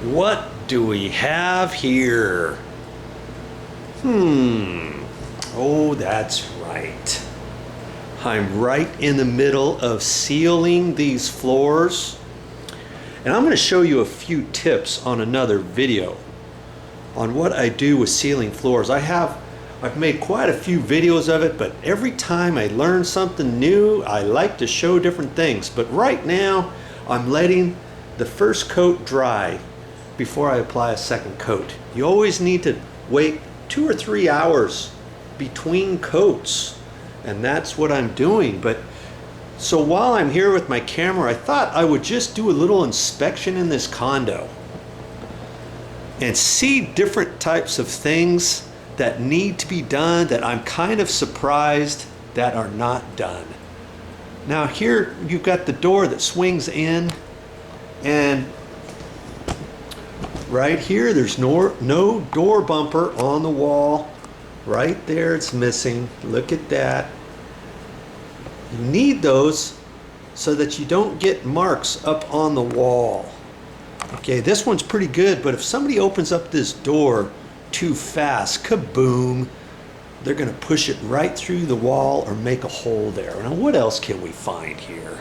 What do we have here? Oh, that's right. I'm right in the middle of sealing these floors. And I'm going to show you a few tips on another video on what I do with sealing floors. I've made quite a few videos of it, but every time I learn something new, I like to show different things. But right now, I'm letting the first coat dry before I apply a second coat. You always need to wait 2 or 3 hours between coats, and that's what I'm doing. But so while I'm here with my camera, I thought I would just do a little inspection in this condo and see different types of things that need to be done that I'm kind of surprised that are not done. Now here you've got the door that swings in, and right here there's no door bumper on the wall. Right there it's missing. Look at that. You need those so that you don't get marks up on the wall. Okay, this one's pretty good, but if somebody opens up this door too fast, kaboom, they're going to push it right through the wall or make a hole there. Now what else can we find here?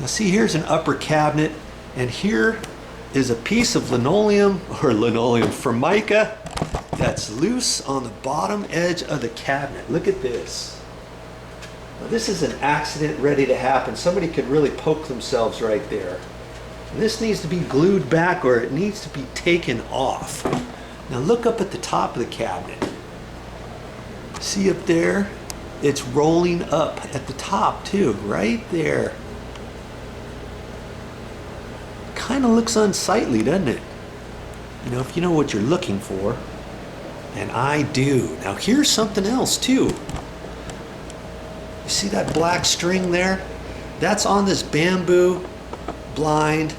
Now see, here's an upper cabinet, and here is a piece of linoleum formica that's loose on the bottom edge of the cabinet. Look at this. Now, this is an accident ready to happen. Somebody could really poke themselves right there. And this needs to be glued back, or it needs to be taken off. Now look up at the top of the cabinet. See up there? It's rolling up at the top too, right there. Kind of looks unsightly, doesn't it? You know, if you know what you're looking for. And I do. Now here's something else too. You see that black string there? That's on this bamboo blind.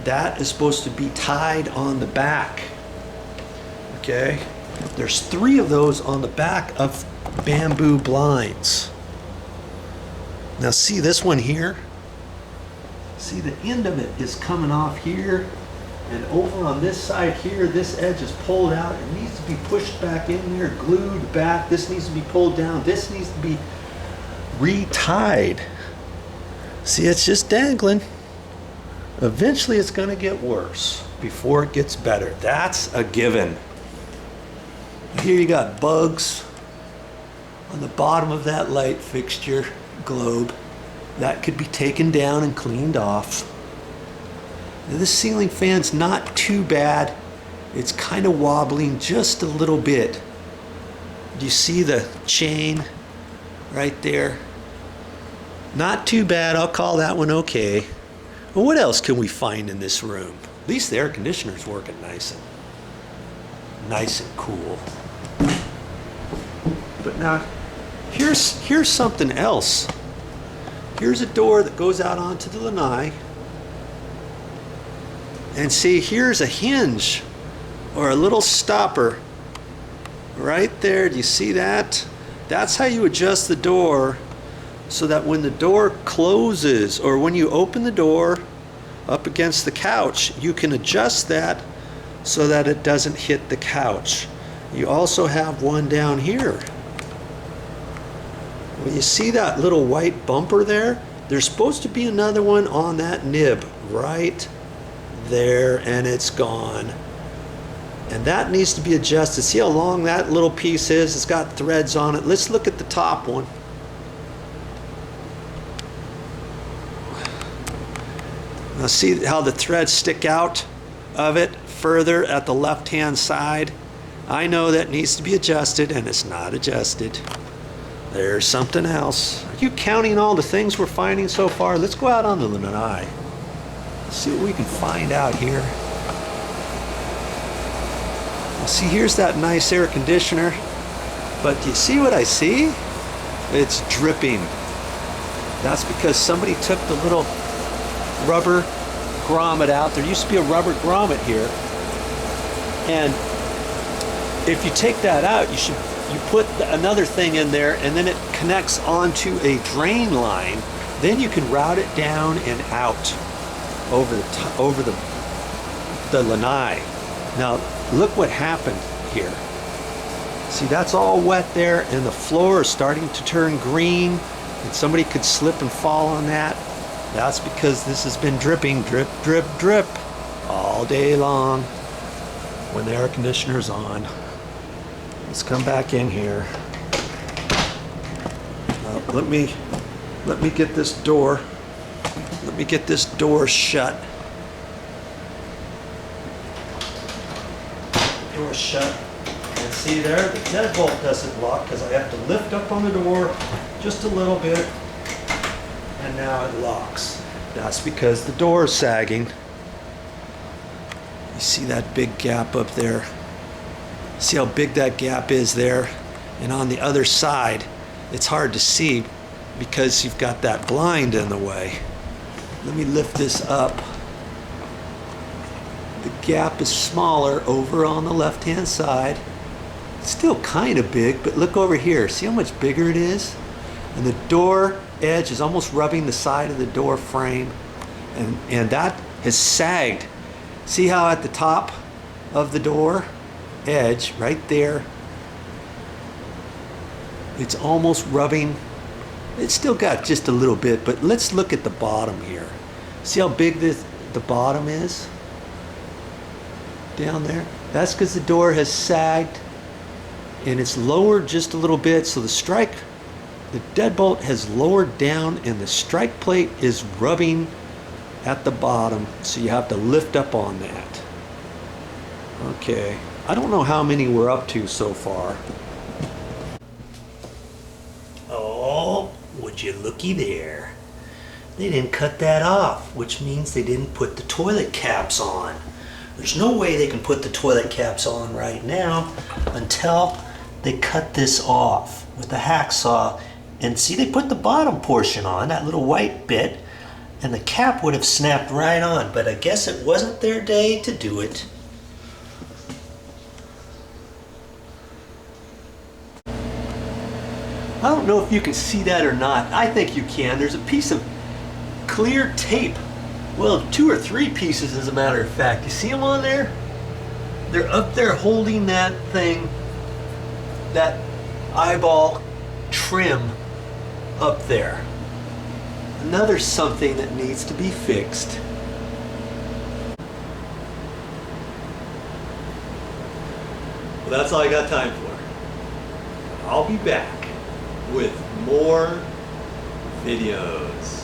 That is supposed to be tied on the back. Okay? There's 3 of those on the back of bamboo blinds. Now see this one here? See, the end of it is coming off here, and over on this side here, this edge is pulled out. It needs to be pushed back in there, glued back. This needs to be pulled down. This needs to be retied. See, it's just dangling. Eventually it's going to get worse before it gets better. That's a given. Here you got bugs on the bottom of that light fixture globe. That could be taken down and cleaned off. Now, this ceiling fan's not too bad. It's kind of wobbling just a little bit. Do you see the chain right there? Not too bad. I'll call that one okay. Well, what else can we find in this room? At least the air conditioner's working nice and cool. But now, here's something else. Here's a door that goes out onto the lanai. And see, here's a hinge or a little stopper right there. Do you see that? That's how you adjust the door, so that when the door closes or when you open the door up against the couch, you can adjust that so that it doesn't hit the couch. You also have one down here. Well, you see that little white bumper there? There's supposed to be another one on that nib right there, and it's gone. And that needs to be adjusted. See how long that little piece is? It's got threads on it. Let's look at the top one. Now see how the threads stick out of it further at the left-hand side? I know that needs to be adjusted, and it's not adjusted. There's something else. Are you counting all the things we're finding so far? Let's go out on the lanai. See what we can find out here. Well, see, here's that nice air conditioner. But do you see what I see? It's dripping. That's because somebody took the little rubber grommet out. There used to be a rubber grommet here. And if you take that out, you put another thing in there, and then it connects onto a drain line. Then you can route it down and out over the the lanai. Now look what happened here. See, that's all wet there, and the floor is starting to turn green, and somebody could slip and fall on that. That's because this has been dripping, drip, drip, drip, all day long when the air conditioner's on. Let's come back in here. Let me get this door. Let me get this door shut. Door shut. And see there, the deadbolt doesn't lock because I have to lift up on the door just a little bit, and now it locks. That's because the door is sagging. You see that big gap up there? See how big that gap is there? And on the other side, it's hard to see because you've got that blind in the way. Let me lift this up. The gap is smaller over on the left-hand side. It's still kind of big, but look over here. See how much bigger it is? And the door edge is almost rubbing the side of the door frame. And that has sagged. See how at the top of the door edge, right there, it's almost rubbing. It's still got just a little bit, but let's look at the bottom here. See how big the bottom is? Down there? That's because the door has sagged and it's lowered just a little bit, so the deadbolt has lowered down and the strike plate is rubbing at the bottom, so you have to lift up on that. Okay, I don't know how many we're up to so far. Oh, would you looky there. They didn't cut that off, which means they didn't put the toilet caps on. There's no way they can put the toilet caps on right now until they cut this off with the hacksaw. And see, they put the bottom portion on, that little white bit, and the cap would have snapped right on, but I guess it wasn't their day to do it. I don't know if you can see that or not. I think you can. There's a piece of clear tape. Well, 2 or 3 pieces as a matter of fact. You see them on there? They're up there holding that thing, that eyeball trim up there. Another something that needs to be fixed. Well, that's all I got time for. I'll be back with more videos.